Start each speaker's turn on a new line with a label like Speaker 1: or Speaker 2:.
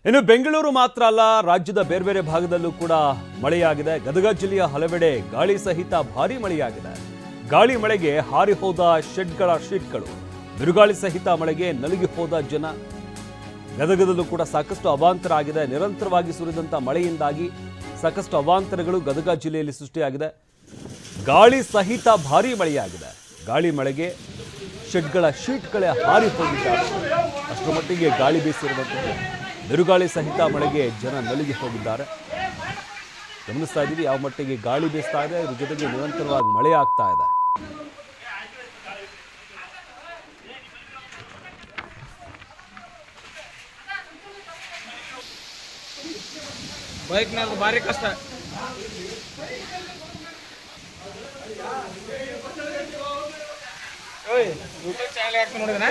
Speaker 1: ಇನ್ನು ಬೆಂಗಳೂರು ಮಾತ್ರ ಅಲ್ಲ, ರಾಜ್ಯದ ಬೇರೆ ಬೇರೆ ಭಾಗದಲ್ಲೂ ಕೂಡ ಮಳೆಯಾಗಿದೆ. ಗದಗ ಜಿಲ್ಲೆಯ ಹಲವೆಡೆ ಗಾಳಿ ಸಹಿತ ಭಾರೀ ಮಳೆಯಾಗಿದೆ. ಗಾಳಿ ಮಳೆಗೆ ಹಾರಿ ಹೋದ ಶೆಡ್ಗಳ ಶೀಟ್ಗಳು, ಬಿರುಗಾಳಿ ಸಹಿತ ಮಳೆಗೆ ನಲುಗಿ ಹೋದ ಜನ. ಗದಗದಲ್ಲೂ ಕೂಡ ಸಾಕಷ್ಟು ಅವಾಂತರ ಆಗಿದೆ. ನಿರಂತರವಾಗಿ ಸುರಿದಂತ ಮಳೆಯಿಂದಾಗಿ ಸಾಕಷ್ಟು ಅವಾಂತರಗಳು ಗದಗ ಜಿಲ್ಲೆಯಲ್ಲಿ ಸೃಷ್ಟಿಯಾಗಿದೆ. ಗಾಳಿ ಸಹಿತ ಭಾರೀ ಮಳೆಯಾಗಿದೆ. ಗಾಳಿ ಮಳೆಗೆ ಶೆಡ್ಗಳ ಶೀಟ್ಗಳೇ ಹಾರಿ ಹೋಗಿದ್ದಾರೆ. ಅಷ್ಟರ ಮಟ್ಟಿಗೆ ಗಾಳಿ ಬೀಸಿರುವಂಥದ್ದು. ಬಿರುಗಾಳಿ ಸಹಿತ ಮಳೆಗೆ ಜನ ನಲುಗಿ ಹೋಗಿದ್ದಾರೆ. ಗಮನಿಸ್ತಾ ಇದ್ದೀವಿ ಯಾವ ಮಟ್ಟಿಗೆ ಗಾಳಿ ಬೀಸ್ತಾ ಇದೆ, ಇದ್ರ ಜೊತೆಗೆ ನಿರಂತರವಾಗಿ ಮಳೆ ಆಗ್ತಾ ಇದೆ.
Speaker 2: ಬೈಕ್ ನಲ್ಲಿ ಭಾರಿ ಕಷ್ಟ. ಯೂಟ್ಯೂಬ್ ಚಾನಲ್ ಹಾಕಿ ನೋಡಿದನ